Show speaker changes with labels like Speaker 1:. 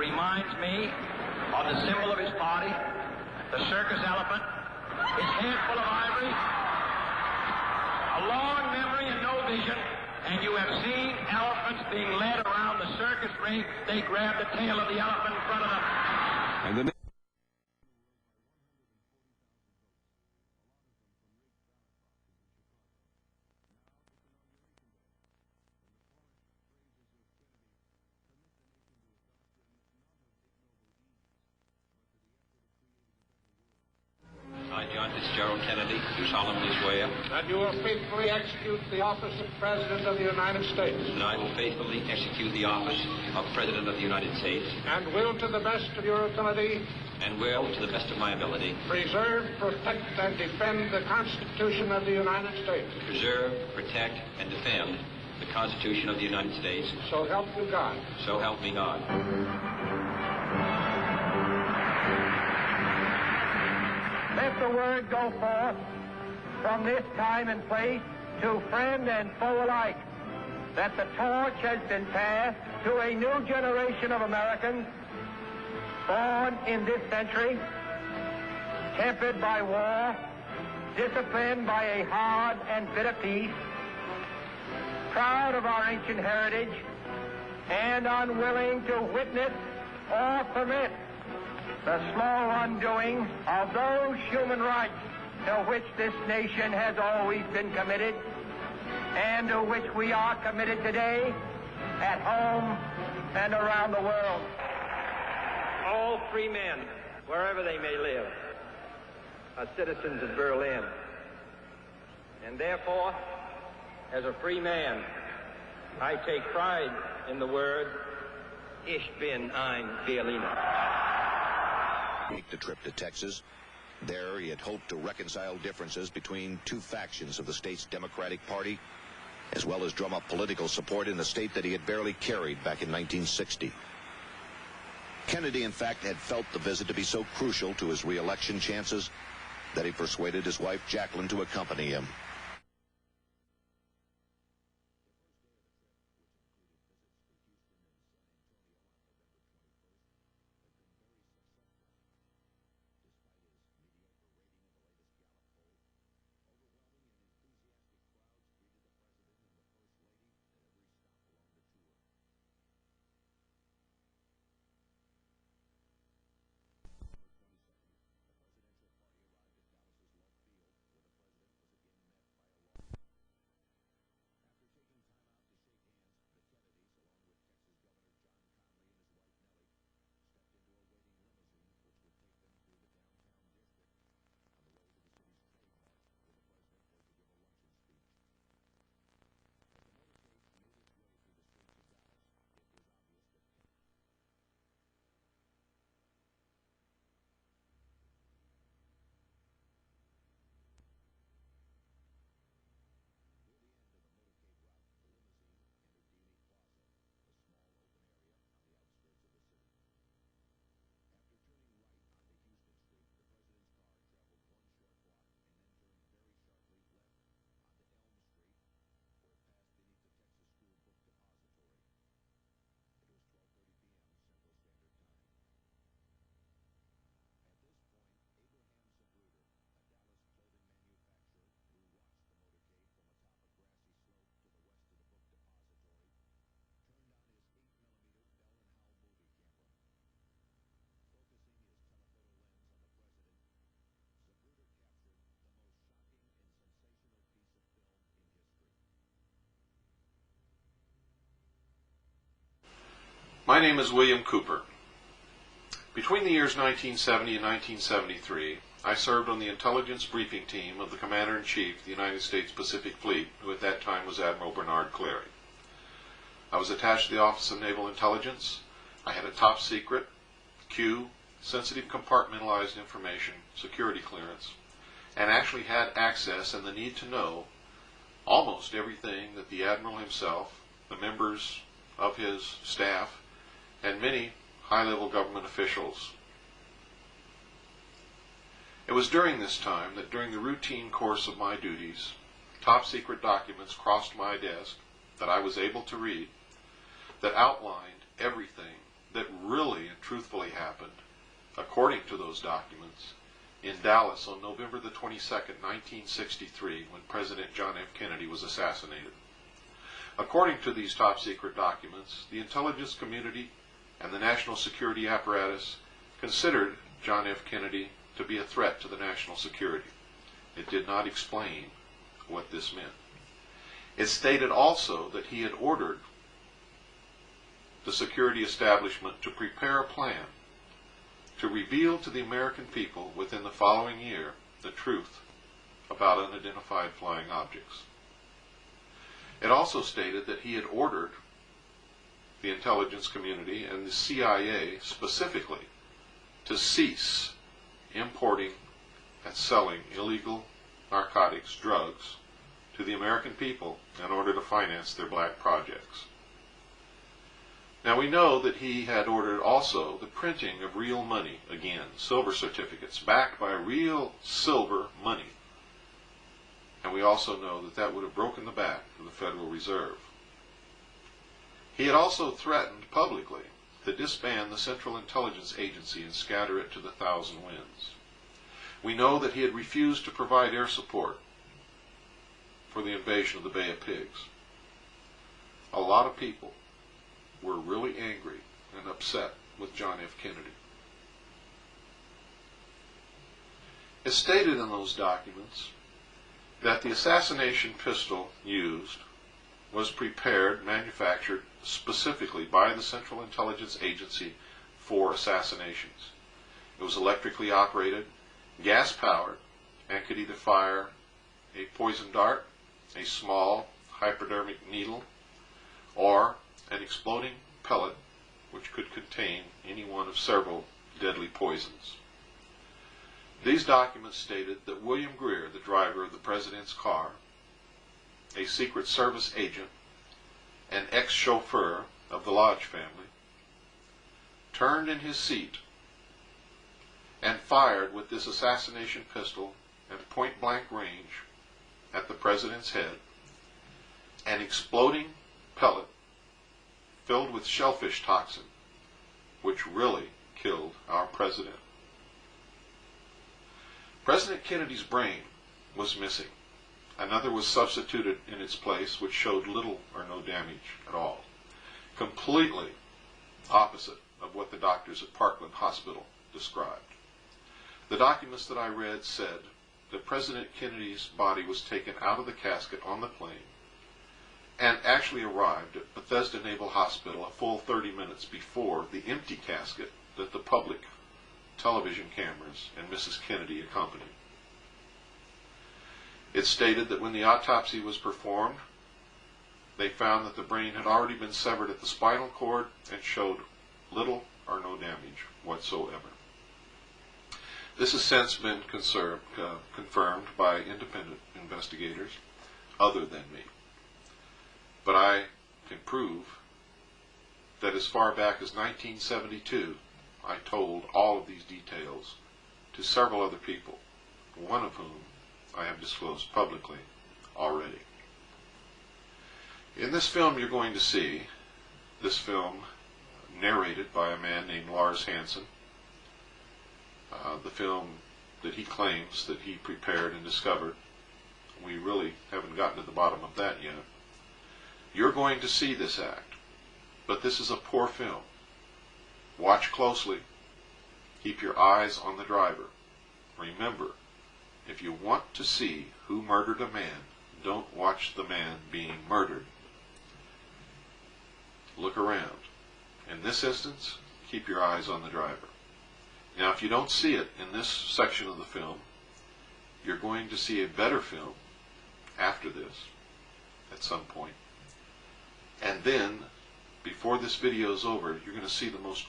Speaker 1: reminds me of the symbol of his party, the circus elephant, his head full of ivory, a long memory and no vision, and you have seen elephants being led around the circus ring. They grab the tail of the elephant in front of them.
Speaker 2: And then
Speaker 3: I, John Fitzgerald Kennedy, do solemnly swear
Speaker 4: that you will faithfully execute the office of President of the United States.
Speaker 3: that I will faithfully execute the office of President of the United States
Speaker 4: And will, to the best of your ability,
Speaker 3: and will, to the best of my ability,
Speaker 4: preserve, protect, and defend the Constitution of the United States.
Speaker 3: preserve, protect, and defend the Constitution of the United States.
Speaker 4: So help you God.
Speaker 3: So help me God.
Speaker 5: Let the word go forth from this time and place to friend and foe alike that the torch has been passed to a new generation of Americans born in this century, tempered by war, disciplined by a hard and bitter peace, proud of our ancient heritage, and unwilling to witness or permit the slow undoing of those human rights to which this nation has always been committed and to which we are committed today at home and around the world.
Speaker 6: All free men, wherever they may live, are citizens of Berlin. And therefore, as a free man, I take pride in the word, Ich bin ein Berliner.
Speaker 7: Make the trip to Texas. There, he had hoped to reconcile differences between two factions of the state's Democratic Party, as well as drum up political support in a state that he had barely carried back in 1960. Kennedy, in fact, had felt the visit to be so crucial to his re-election chances that he persuaded his wife, Jacqueline, to accompany him.
Speaker 8: My name is William Cooper. Between the years 1970 and 1973, I served on the intelligence briefing team of the Commander-in-Chief of the United States Pacific Fleet, who at that time was Admiral Bernard Cleary. I was attached to the Office of Naval Intelligence. I had a top secret, Q, sensitive compartmentalized information, security clearance, and actually had access and the need to know almost everything that the Admiral himself, the members of his staff, and many high-level government officials. It was during this time that during the routine course of my duties, top-secret documents crossed my desk that I was able to read that outlined everything that really and truthfully happened, according to those documents, in Dallas on November the 22nd, 1963, when President John F. Kennedy was assassinated. According to these top-secret documents, the intelligence community and the national security apparatus considered John F. Kennedy to be a threat to the national security. It did not explain what this meant. It stated also that he had ordered the security establishment to prepare a plan to reveal to the American people within the following year the truth about unidentified flying objects. It also stated that he had ordered the intelligence community and the CIA specifically to cease importing and selling illegal narcotics, drugs, to the American people in order to finance their black projects. Now we know that he had ordered also the printing of real money, again, silver certificates, backed by real silver money. And we also know that that would have broken the back of the Federal Reserve. He had also threatened publicly to disband the Central Intelligence Agency and scatter it to the thousand winds. We know that he had refused to provide air support for the invasion of the Bay of Pigs. A lot of people were really angry and upset with John F. Kennedy. It's stated in those documents that the assassination pistol used was prepared, manufactured specifically by the Central Intelligence Agency for assassinations. It was electrically operated, gas-powered, and could either fire a poison dart, a small hypodermic needle, or an exploding pellet which could contain any one of several deadly poisons. These documents stated that William Greer, the driver of the President's car, a Secret Service agent, an ex-chauffeur of the Lodge family, turned in his seat and fired with this assassination pistol at point-blank range at the President's head, an exploding pellet filled with shellfish toxin, which really killed our President. President Kennedy's brain was missing. Another was substituted in its place, which showed little or no damage at all. Completely opposite of what the doctors at Parkland Hospital described. The documents that I read said that President Kennedy's body was taken out of the casket on the plane and actually arrived at Bethesda Naval Hospital a full 30 minutes before the empty casket that the public television cameras and Mrs. Kennedy accompanied. It stated that when the autopsy was performed, they found that the brain had already been severed at the spinal cord and showed little or no damage whatsoever. This has since been confirmed by independent investigators other than me. But I can prove that as far back as 1972, I told all of these details to several other people, one of whom I have disclosed publicly already. In this film you're going to see, this film narrated by a man named Lars Hansen, the film that he claims that he prepared and discovered. We really haven't gotten to the bottom of that yet. You're going to see this act, but this is a poor film. Watch closely. Keep your eyes on the driver. Remember, if you want to see who murdered a man, don't watch the man being murdered. Look around. In this instance, keep your eyes on the driver. Now, if you don't see it in this section of the film, you're going to see a better film after this, at some point. And then, before this video is over, you're going to see the most